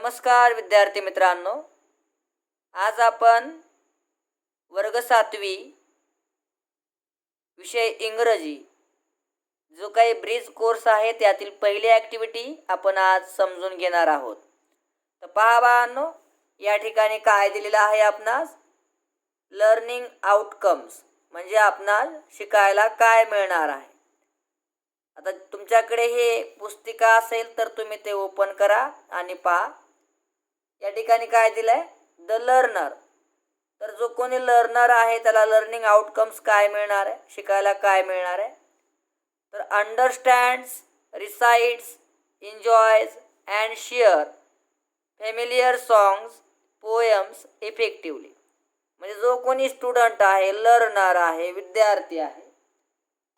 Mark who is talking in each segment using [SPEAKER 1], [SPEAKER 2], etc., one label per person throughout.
[SPEAKER 1] नमस्कार विद्यार्थी मित्रांनो, आज आपण वर्ग 7वी विषय इंग्रजी जो काही ब्रिज कोर्स आहे त्यातील पहिली ॲक्टिव्हिटी आपण आज समजून घेणार आहोत. तर पहा बाळांनो, या ठिकाणी काय दिलेलं आहे आपणास? लर्निंग आउटकम्स म्हणजे आपणास शिकायला काय मिळणार आहे. आता तुमच्याकडे हे पुस्तिका असेल तर तुम्ही ते ओपन करा आणि पहा. या ठिकाणी काय दिलंय? The learner. तर जो कोणी लर्नर आहे त्याला लर्निंग आउटकम्स काय मिळणार आहे, शिकायला काय मिळणार आहे? तर understands, recites, enjoys and share familiar songs, poems effectively. म्हणजे जो कोणी स्टुडंट आहे, लर्नर आहे, विद्यार्थी आहे,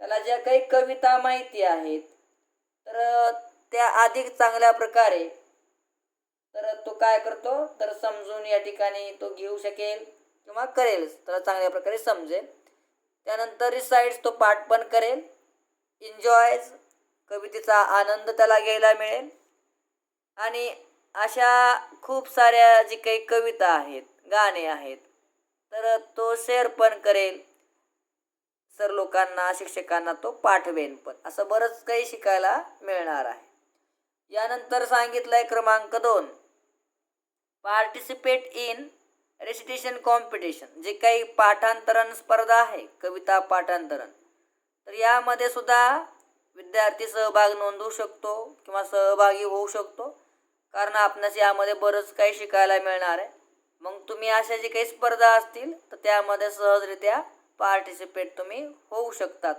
[SPEAKER 1] त्याला ज्या काही कविता माहिती आहेत तर त्या अधिक चांगल्या प्रकारे तर तो काय करतो, तर समजून या ठिकाणी तो घेऊ शकेल किंवा करेल, तर चांगल्या प्रकारे समजेल. त्यानंतर रिसाइट्स तो पाठ पण करेल. एन्जॉयज कवितेचा आनंद त्याला घ्यायला मिळेल. आणि अशा खूप साऱ्या जी काही कविता आहेत, गाणे आहेत, तर तो शेअर पण करेल. सर लोकांना, शिक्षकांना तो पाठवेल पण. असं बरंच काही शिकायला मिळणार आहे. यानंतर सांगितलंय क्रमांक 2, पार्टिसिपेट इन रेसिटेशन कॉम्पिटिशन. जे काही पाठांतरण स्पर्धा आहे, कविता पाठांतरण, तर यामध्ये सुद्धा विद्यार्थी सहभाग नोंदवू शकतो किंवा सहभागी होऊ शकतो, कारण आपणास यामध्ये बरंच काही शिकायला मिळणार आहे. मग तुम्ही अशा जे काही स्पर्धा असतील तर त्यामध्ये सहजरित्या पार्टिसिपेट तुम्ही होऊ शकतात.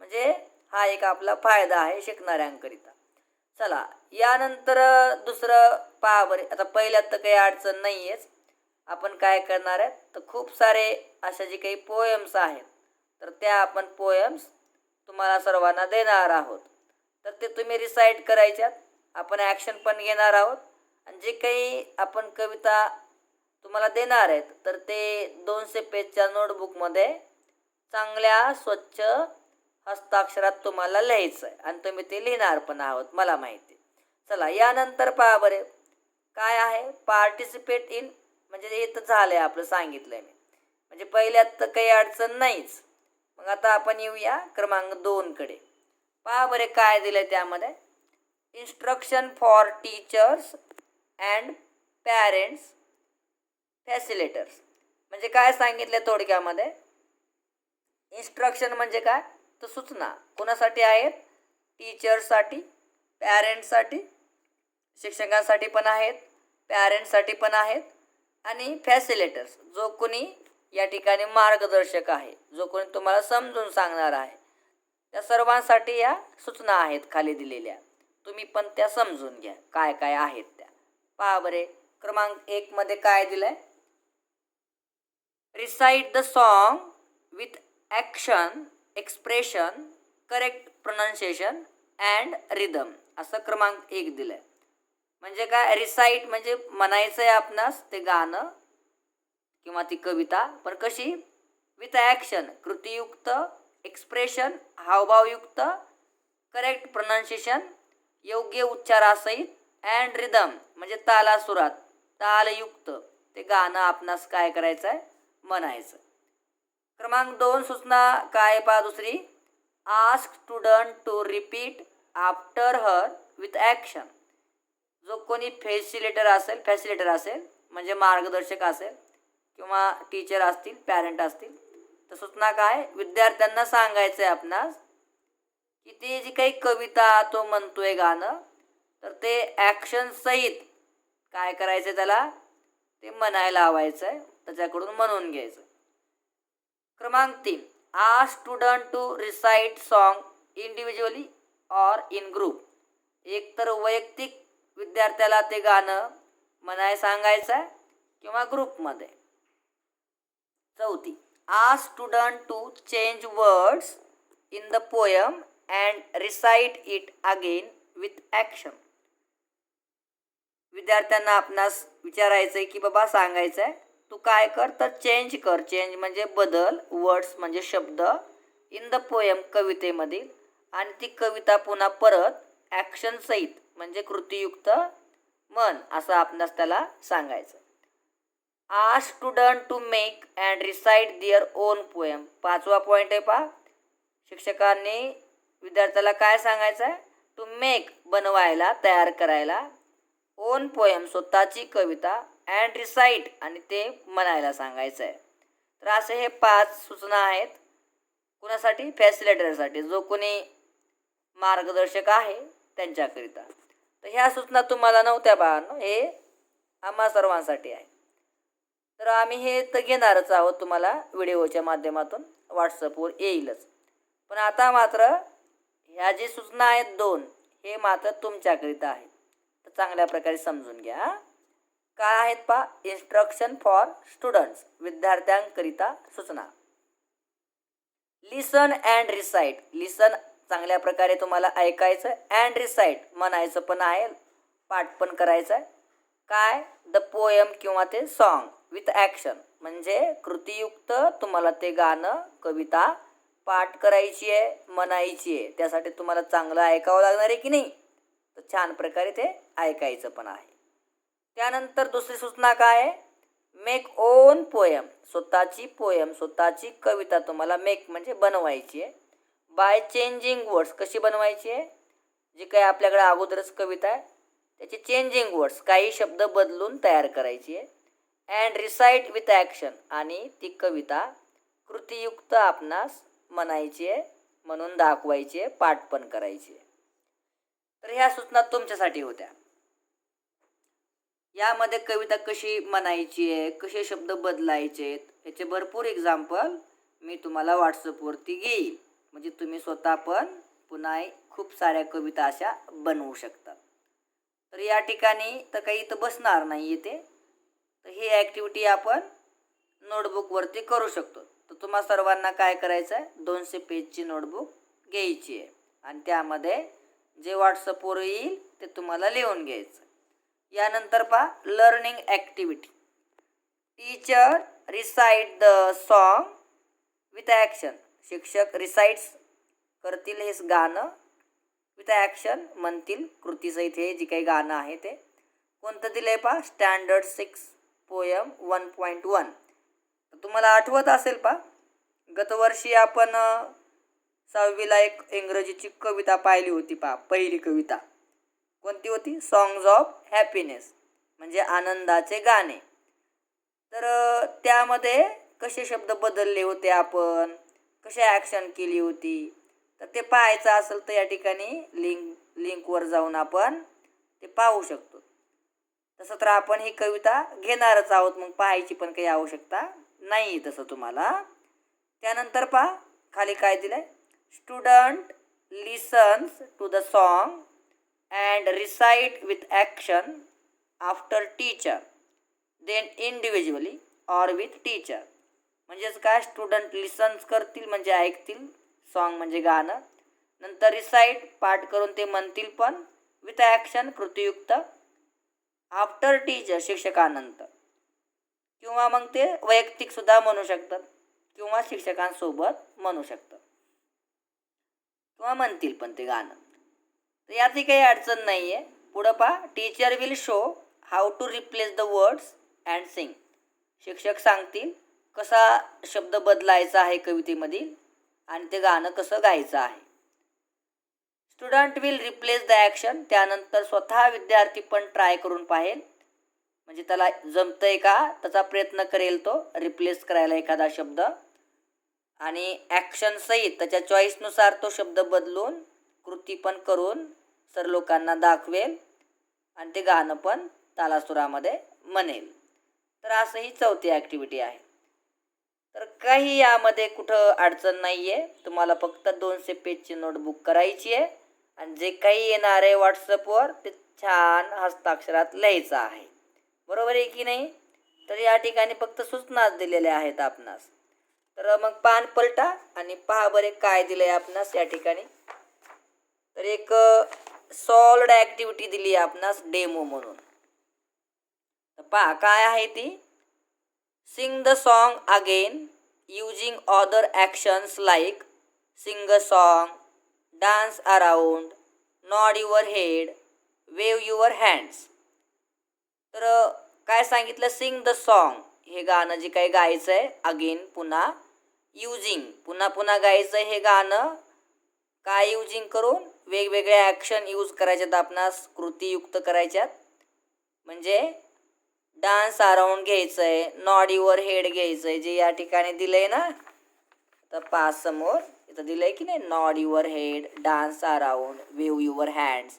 [SPEAKER 1] म्हणजे हा एक आपला फायदा आहे शिकणाऱ्यांकरिता. चला, यानंतर दुसरं पहा बरे. आता पहिल्यात तर काही अडचण नाही आहेच. आपण काय करणार आहे, तर खूप सारे अशा जे काही पोएम्स आहेत तर त्या आपण पोएम्स तुम्हाला सर्वांना देणार आहोत. तर ते तुम्ही रिसाईट करायच्यात. आपण ॲक्शन पण घेणार आहोत. आणि जे काही आपण कविता तुम्हाला देणार आहेत तर ते 200 पेजच्या नोटबुकमध्ये चांगल्या स्वच्छ हस्ताक्षरात तुम्हाला लिहायचं आहे आणि तुम्ही ते लिहिणार पण आहोत, मला माहिती. चला, यानंतर पहा बरे काय आहे. पार्टिसिपेट इन म्हणजे हे तर झालं आहे आपलं, सांगितलं आहे मी. म्हणजे पहिल्यात तर काही अडचण नाहीच. मग आता आपण येऊया क्रमांक 2 कडे. पहा बरे काय दिलं आहे त्यामध्ये. Instruction for teachers and parents facilitators. म्हणजे काय सांगितलं थोडक्यामध्ये. इन्स्ट्रक्शन म्हणजे काय, तर सूचना कोणासाठी आहेत? टीचर्ससाठी, पॅरेंट्ससाठी, शिक्षकांसाठी पण आहेत, पॅरेंट्ससाठी पण आहेत, आणि फॅसिलिटेटर्स जो कोणी या ठिकाणी मार्गदर्शक आहे, जो कोणी तुम्हाला समजून सांगणार आहे, त्या सर्वांसाठी या सूचना आहेत खाली दिलेल्या. तुम्ही पण त्या समजून घ्या काय काय आहेत त्या. पहा बरे क्रमांक 1 मध्ये काय दिलंय. Recite the song with action, expression, correct pronunciation and rhythm. असं क्रमांक 1 दिलं आहे. म्हणजे काय, रिसाइट म्हणजे म्हणायचं आहे आपणास ते गाणं किंवा ती कविता, पण कशी? विथ ॲक्शन कृतीयुक्त, एक्सप्रेशन हावभावयुक्त, करेक्ट प्रोनाउन्सिएशन योग्य उच्चारासहित, अँड रिदम म्हणजे तालासुरात, तालयुक्त ते गाणं आपणास काय करायचं आहे, म्हणायचं. क्रमांक 2 सूचना काय पहा दुसरी. Ask student to repeat after her with action. जो कोणी फॅसिलिटेटर असेल म्हणजे मार्गदर्शक असेल किंवा टीचर असतील, पॅरेंट असतील, तर सूचना काय, विद्यार्थ्यांना सांगायचं आहे आपणास की ते जी काही कविता तो म्हणतोय गाणं, तर ते ॲक्शन सहित काय करायचं, त्याला ते म्हणायला लावायचं आहे, त्याच्याकडून म्हणून घ्यायचं. क्रमांक 3, ask student to recite song individually or in group. एक तर वैयक्तिक विद्यार्थ्याला ते गाणं म्हणाय सांगायचं आहे किंवा ग्रुपमध्ये. 4, ask student to change words in the poem and recite it again with action. विद्यार्थ्यांना आपणास विचारायचं आहे की बाबा सांगायचं आहे तू काय कर, तर चेंज कर. चेंज म्हणजे बदल, वर्ड्स म्हणजे शब्द, इन द पोएम कवितेमधील, आणि ती कविता पुन्हा परत ॲक्शन सहित म्हणजे कृतीयुक्त मन असं आपणास त्याला सांगायचं. A student to make and recite their own poem. 5वा पॉईंट आहे पहा. शिक्षकांनी विद्यार्थ्याला काय सांगायचं आहे? टू मेक बनवायला, तयार करायला, ओन पोएम स्वतःची कविता, अँड रिसाइट आणि ते म्हणायला सांगायचं आहे. तर असे हे 5 सूचना आहेत. कुणासाठी? फॅसिलिटेटरसाठी, जो कोणी मार्गदर्शक आहे त्यांच्याकरिता. तर ह्या सूचना तुम्हाला नव्हत्या बाळांनो, हे आम्हा सर्वांसाठी आहे. तर आम्ही हे तर घेणारच आहोत तुम्हाला व्हिडिओच्या माध्यमातून, व्हॉट्सअपवर येईलच. पण आता मात्र ह्या जी सूचना आहेत 2, हे मात्र तुमच्याकरिता आहेत. तर चांगल्या प्रकारे समजून घ्या. काय आहेत पहा? इन्स्ट्रक्शन फॉर स्टुडंट्स, विद्यार्थ्यांकरिता सूचना. लिसन अँड रिसाइट. लिसन चांगल्या प्रकारे तुम्हाला ऐकायचं, अँड रिसाइट म्हणायचं पण आहे, पाठ पण करायचं आहे. काय? द पोएम किंवा ते सॉन्ग विथ ॲक्शन, म्हणजे कृतीयुक्त तुम्हाला ते गाणं, कविता पाठ करायची आहे, म्हणायची आहे. त्यासाठी तुम्हाला चांगलं ऐकावं लागणार आहे की नाही? तर छान प्रकारे ते ऐकायचं पण आहे. त्यानंतर दुसरी सूचना काय आहे? Make on poem. स्वतःची पोएम, स्वतःची कविता तुम्हाला मेक म्हणजे बनवायची आहे. By changing words. कशी बनवायची आहे? जी काही आपल्याकडे अगोदरच कविता आहे त्याची चेंजिंग वर्ड्स, काही शब्द बदलून तयार करायची आहे. अँड रिसाइट विथ ॲक्शन, आणि ती कविता कृतीयुक्त आपणास म्हणायची आहे, म्हणून दाखवायची आहे, पाठ पण करायची आहे. तर ह्या सूचना तुमच्यासाठी होत्या. यामध्ये कविता कशी म्हणायची आहे, कसे शब्द बदलायचे, याचे भरपूर एक्झाम्पल मी तुम्हाला व्हॉट्सअपवरती घेईल, म्हणजे तुम्ही स्वतः पण पुन्हा खूप साऱ्या कविता अशा बनवू शकता. तर या ठिकाणी तर काही इथं बसणार नाही येते. तर ही ॲक्टिव्हिटी आपण नोटबुकवरती करू शकतो. तर तुम्हा सर्वांना काय करायचं आहे? 200 पेजची नोटबुक घ्यायची आहे आणि त्यामध्ये जे व्हॉट्सअपवर येईल ते तुम्हाला लिहून घ्यायचं. यानंतर पहा, learning activity. Teacher recite the song with action. शिक्षक रिसाइट्स करतील हे गाणं, विथ ॲक्शन म्हणतील कृतीसहित. हे जे काही गाणं आहे ते कोणतं दिलं आहे पहा? Standard 6 poem 1.1. तुम्हाला आठवत असेल पहा, गतवर्षी आपण 6वीला एक इंग्रजीची कविता पाहिली होती पहा. पहिली कविता कोणती होती? सॉंग्स ऑफ हॅपीनेस, म्हणजे आनंदाचे गाणे. तर त्यामध्ये कसे शब्द बदलले होते, आपण कशी ॲक्शन केली होती, तर ते पाहायचं असेल तर या ठिकाणी लिंकवर जाऊन आपण ते पाहू शकतो. तसं तर आपण ही कविता घेणारच आहोत, मग पाहायची पण काही आवश्यकता नाही तसं तुम्हाला. त्यानंतर पहा खाली काय दिलं आहे? Student listens to the song and recite with action after teacher, then individually or with teacher. म्हणजेच काय? स्टुडंट लिसन्स करतील म्हणजे ऐकतील, सॉन्ग म्हणजे गाणं, नंतर रिसाइट पाठ करून ते म्हणतील पण, विथ ॲक्शन कृतीयुक्त, आफ्टर टीचर शिक्षकानंतर, किंवा मग ते वैयक्तिक सुद्धा म्हणू शकतात किंवा शिक्षकांसोबत म्हणू शकतात किंवा म्हणतील पण ते गाणं. तर याची काही अडचण नाही आहे. पुढं पहा, teacher will show how to replace the words and sing. शिक्षक सांगतील कसा शब्द बदलायचा आहे कवितेमधील आणि ते गाणं कसं गायचं आहे. Student will replace the action. त्यानंतर स्वतः विद्यार्थी पण ट्राय करून पाहेल, म्हणजे त्याला जमतंय का त्याचा प्रयत्न करेल तो रिप्लेस करायला एखादा शब्द, आणि ॲक्शन सहित त्याच्या चॉईसनुसार तो शब्द बदलून कृती पण करून सर लोकांना दाखवेल आणि ते गाणं पण तालासुरामध्ये म्हणेल. तर असं ही 4थी ॲक्टिव्हिटी आहे. तर काही यामध्ये कुठं अडचण नाही आहे. तुम्हाला फक्त 200 पेजची नोटबुक करायची आहे आणि जे काही येणार आहे व्हॉट्सअपवर ते छान हस्ताक्षरात लिहायचं आहे. बरोबर आहे की नाही? तर या ठिकाणी फक्त सूचनाच दिलेल्या आहेत आपणास. तर मग पान पलटा आणि पहा बरे काय दिलं आहे आपणास या ठिकाणी. तर एक सॉल्व्ड ॲक्टिव्हिटी दिली आहे आपणास डेमो म्हणून. तर पहा काय आहे ती. Sing the song again using other actions like sing a song, dance around, nod your head, wave your hands. तर काय सांगितलं, सिंग द सॉन्ग, हे गाणं जे काही गायचं आहे अगेन पुन्हा युजिंग, पुन्हा पुन्हा गायचं आहे हे गाणं. काय युजिंग करून, वेगवेगळ्या ॲक्शन यूज करायच्यात आपणास, कृतीयुक्त करायच्यात. म्हणजे डान्स अराउंड घ्यायचं आहे, नॉड युअर हेड घ्यायचं आहे, जे या ठिकाणी दिलं आहे ना. तर पाच समोर इथं दिलं आहे की नाही, nod your head, dance around, wave your hands.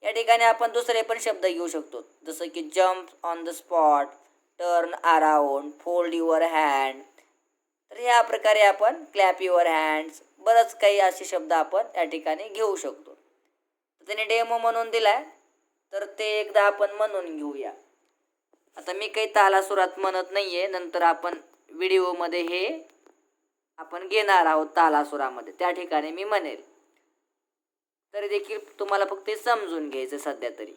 [SPEAKER 1] या ठिकाणी आपण दुसरे पण शब्द घेऊ शकतो, जसं की jump on the spot, turn around, fold your hand. तर ह्या प्रकारे आपण क्लॅप युअर हँड्स, बरंच काही असे शब्द आपण या ठिकाणी घेऊ शकतो. तर त्याने डेमो म्हणून दिलाय, तर ते एकदा आपण म्हणून घेऊया. आता मी काही तालासुरात म्हणत नाहीये, नंतर आपण व्हिडिओमध्ये हे आपण घेणार आहोत तालासुरामध्ये, त्या ठिकाणी मी म्हणेल. तरी देखील तुम्हाला फक्त समजून घ्यायचं सध्या तरी.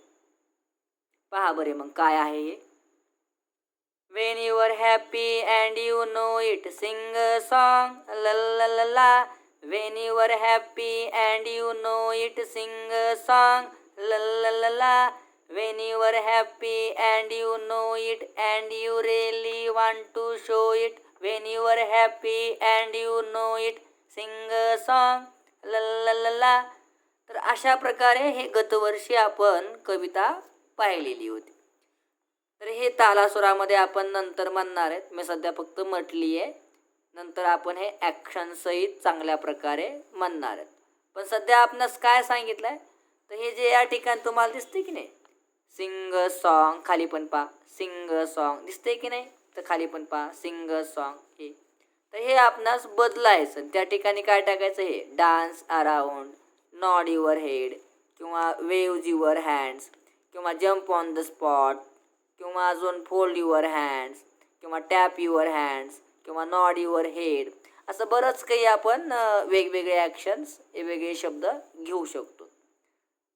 [SPEAKER 1] पहा बरे मग काय आहे हे. When you are happy and you know it, sing a song, la la la la. When you are happy and you know it, sing a song, la la la la. When you are happy and you know it and you really want to show it, when you are happy and you know it, sing a song, la la la la. तर अशा प्रकारे हे गतवर्षी आपण कविता पाहिलेली होती. तर हे तालासुरामध्ये आपण नंतर म्हणणार आहेत, मी सध्या फक्त म्हटली आहे. नंतर आपण हे ॲक्शन सहित चांगल्या प्रकारे म्हणणार आहेत. पण सध्या आपणास काय सांगितलं आहे, तर हे जे या ठिकाणी तुम्हाला दिसते की नाही, सिंग सॉन्ग, खाली पण पहा सिंग सॉन्ग दिसते की नाही, तर खाली पण पहा सिंग सॉन्ग. हे तर हे आपणास बदलायचं, त्या ठिकाणी काय टाकायचं, हे dance around, nod your head, किंवा वेव्ह युअर हँड्स, किंवा जम्प ऑन द स्पॉट, किंवा अजून फोल्ड युअर हँड्स, किंवा टॅप युअर हँड्स, किंवा नॉड युअर हेड. असं बरंच काही आपण वेगवेगळे ॲक्शन्स, वेगवेगळे शब्द घेऊ शकतो.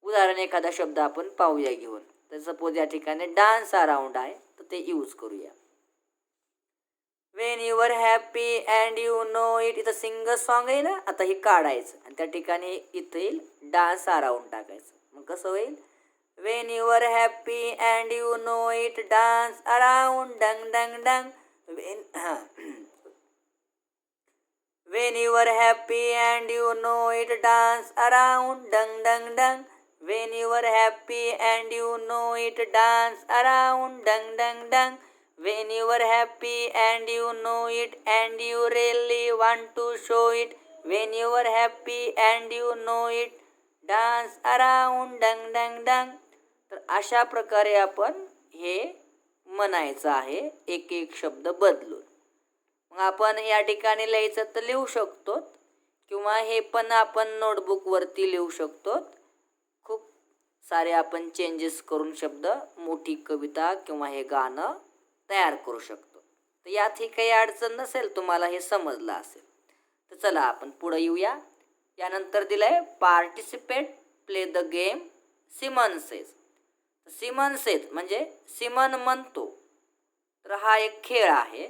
[SPEAKER 1] उदाहरण एखादा शब्द आपण पाहूया घेऊन. तर सपोज या ठिकाणी डान्स अराउंड आहे, तर ते यूज करूया. Wien your happy and you know it, इथं सिंगर सॉन्ग आहे ना, आता हे काढायचं आणि त्या ठिकाणी इथं येईल डान्स अराउंड टाकायचं. मग कसं होईल, when you are happy and you know it, dance around, dang dang dang. When you are happy and you know it, dance around, dang dang dang. When you are happy and you know it, dance around, dang dang dang. When you are happy and you know it and you really want to show it, when you are happy and you know it, dance around, dang dang dang. तर अशा प्रकारे आपण हे म्हणायचं आहे, एक एक शब्द बदलून. मग आपण या ठिकाणी लिहायचं तर लिहू शकतो, किंवा हे पण आपण नोटबुकवरती लिहू शकतो. खूप सारे आपण चेंजेस करून शब्द, मोठी कविता किंवा हे गाणं तयार करू शकतो. तर यात ही काही अडचण नसेल, तुम्हाला हे समजलं असेल. तर चला आपण पुढे येऊया. यानंतर दिलं आहे participate, play the game, Simon says. Simon says म्हणजे सिमन म्हणतो, तर हा एक खेळ आहे.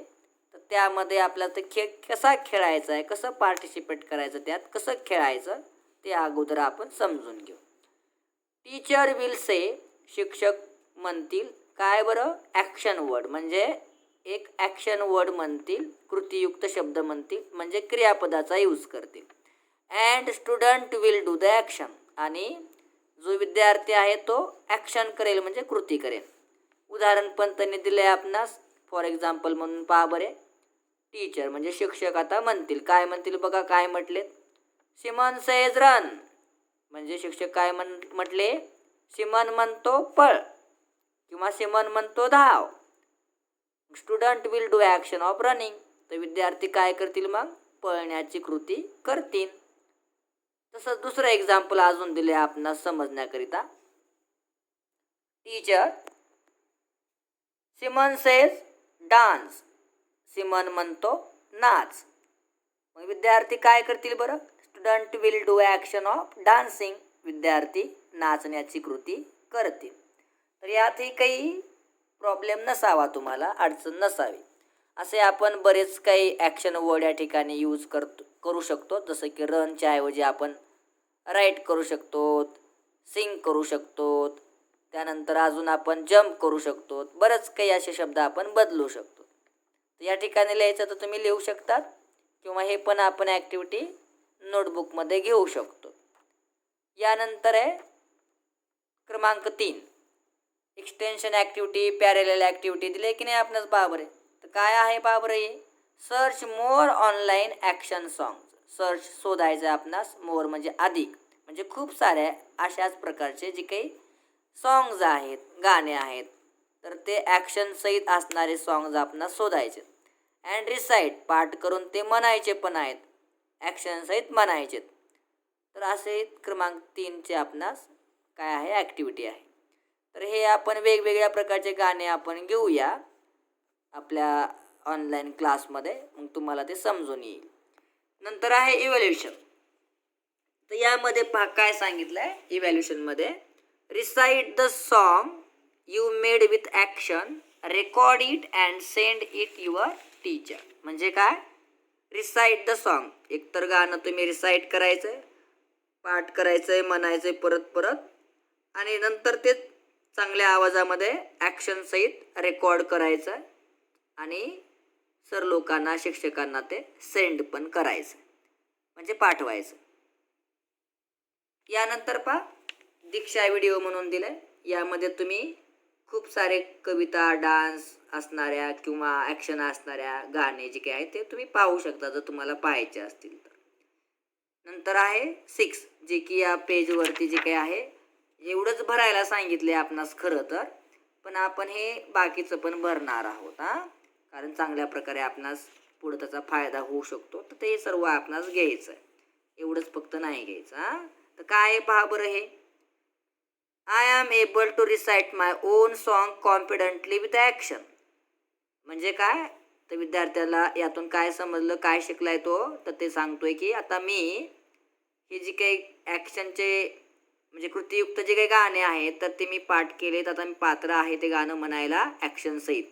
[SPEAKER 1] तर त्यामध्ये आपल्याला ते खेळ कसा खेळायचा आहे, कसं पार्टिसिपेट करायचं, त्यात कसं खेळायचं ते अगोदर आपण समजून घेऊ. टीचर विल से, शिक्षक म्हणतील काय बरं, ॲक्शन वर्ड, म्हणजे एक ॲक्शन वर्ड म्हणतील, कृतीयुक्त शब्द म्हणतील, म्हणजे क्रियापदाचा यूज करतील. And student will do the action, आणि जो विद्यार्थी आहे तो ॲक्शन करेल म्हणजे कृती करेल. उदाहरण पण त्यांनी दिलं आहे आपणास. फॉर एक्झाम्पल म्हणून पहा बरे, टीचर म्हणजे शिक्षक आता म्हणतील, काय म्हणतील बघा, काय म्हटलेत, सिमन सेज रन, म्हणजे शिक्षक काय म्हटले, सिमन म्हणतो पळ, किंवा सिमन म्हणतो धाव. Student will do action of running, तर विद्यार्थी काय करतील, मग पळण्याची कृती करतील. तसंच दुसरं एक्झाम्पल अजून दिले आपणास समजण्याकरिता. टीचर, सिमन सेज डान्स, सिमन म्हणतो नाच. मग विद्यार्थी काय करतील बरं, student will do action of dancing, विद्यार्थी नाचण्याची कृती करतील. तर यातही काही प्रॉब्लेम नसावा, तुम्हाला अडचण नसावी. असे आपण बरेच काही ॲक्शन वर्ड या ठिकाणी यूज करू शकतो. जसं की रनच्या ऐवजी आपण राईट करू शकतो, सिंग करू शकतो, त्यानंतर अजून आपण जंप करू शकतो. बरंच काही असे शब्द आपण बदलू शकतो. तर या ठिकाणी लिहायचं तर तुम्ही लिहू शकतात किंवा हे पण आपण ॲक्टिव्हिटी नोटबुकमध्ये घेऊ शकतो. यानंतर आहे क्रमांक 3 एक्सटेन्शन ॲक्टिव्हिटी, पॅरेलल ॲक्टिव्हिटी दिले की नाही आपणास बाबरे. तर काय आहे बाबरे हे? सर्च मोर ऑनलाईन ॲक्शन सॉंग्स. सर्च शोधायचं आपणास, मोर म्हणजे अधिक, म्हणजे खूप साऱ्या अशाच प्रकारचे जे काही सॉंग्स आहेत, गाणे आहेत, तर ते ॲक्शनसहित असणारे सॉंग्स आपणास शोधायचे. अँड रिसाईट, पाठ करून ते म्हणायचे पण आहेत, ॲक्शनसहित म्हणायचे. तर असे क्रमांक 3चे आपणास काय आहे ॲक्टिव्हिटी आहे. तर हे आपण वेगवेगळ्या प्रकारचे गाणे आपण घेऊया आपल्या ऑनलाईन क्लासमध्ये, मग तुम्हाला ते समजून येईल. नंतर आहे इव्हॅल्युएशन. तर यामध्ये पहा काय सांगितलं आहे इव्हॅल्युएशनमध्ये. Recite the song you made with action, record it and send it your teacher. म्हणजे काय? रिसाईट द सॉन्ग, एकतर गाणं तुम्ही रिसाईट करायचं आहे, पाठ करायचं आहे, म्हणायचं आहे परत परत, आणि नंतर ते चांगल्या आवाजामध्ये ॲक्शनसहित रेकॉर्ड करायचं आहे आणि सर लोकांना, शिक्षकांना ते सेंड पण करायचं, म्हणजे पाठवायचं. यानंतर पहा दीक्षा व्हिडिओ म्हणून दिलं आहे. यामध्ये तुम्ही खूप सारे कविता, डान्स असणाऱ्या किंवा ॲक्शन असणाऱ्या गाणे जे काही आहे ते तुम्ही पाहू शकता जर तुम्हाला पाहायचे असतील तर. नंतर आहे 6 जे की या पेजवरती जे काही आहे एवढंच भरायला सांगितले आपणास खरं तर, पण आपण हे बाकीचं पण भरणार आहोत कारण चांगल्या प्रकारे आपणास पुढे त्याचा फायदा होऊ शकतो. तर ते सर्व आपणास घ्यायचं आहे, एवढंच फक्त नाही घ्यायचं. तर काय आहे पहा बरं हे. I am able to recite my own song confidently with action. म्हणजे काय? तर विद्यार्थ्याला यातून काय समजलं, काय शिकलाय तो, तर ते सांगतोय की आता मी हे जे काही ॲक्शनचे म्हणजे कृतीयुक्त जे काही गाणे आहेत तर ते मी पाठ केलेत, आता मी पात्र आहे ते गाणं म्हणायला ॲक्शनसहित.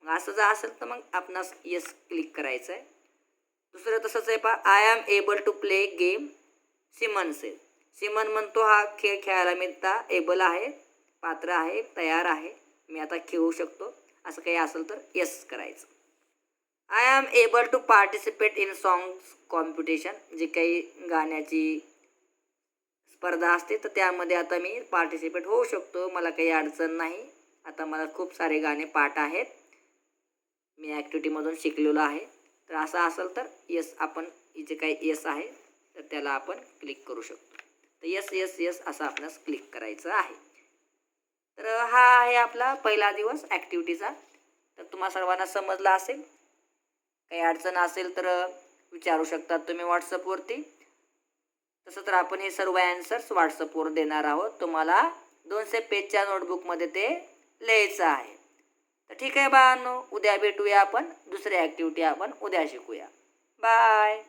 [SPEAKER 1] मग असं जर असेल तर मग आपणास येस क्लिक करायचं आहे. दुसरं तसंच आहे पहा. I am able to play game Simon says. Simon म्हणतो हा खेळ खेळायला मी आता एबल आहे, पात्र आहे, तयार आहे, मी आता खेळू शकतो, असं काही असेल तर येस करायचं. I am able to participate in songs competition. जे काही गाण्याची स्पर्धा असते तर त्यामध्ये आता मी पार्टिसिपेट होऊ शकतो, मला काही अडचण नाही. आता मला खूप सारे गाणे पाठ आहेत, मी ॲक्टिव्हिटीमधून शिकलेलो आहे. तर असं असेल तर येस, आपण जे काही येस आहे तर त्याला आपण क्लिक करू शकतो. तर येस येस येस असं आपल्याला क्लिक करायचं आहे. तर हा आहे आपला पहिला दिवस ॲक्टिव्हिटीचा. तर तुम्हा सर्वांना समजला असेल. काही अडचण असेल तर विचारू शकतात तुम्ही व्हॉट्सअपवरती. तसं तर आपण हे सर्व ॲन्सर्स व्हॉट्सअपवर देणार आहोत. तुम्हाला 200 पेजच्या नोटबुकमध्ये ते लिहायचं आहे. तर ठीक आहे बाळांनो, उद्या भेटूया आपण. दुसरी ॲक्टिव्हिटी आपण उद्या शिकूया. बाय.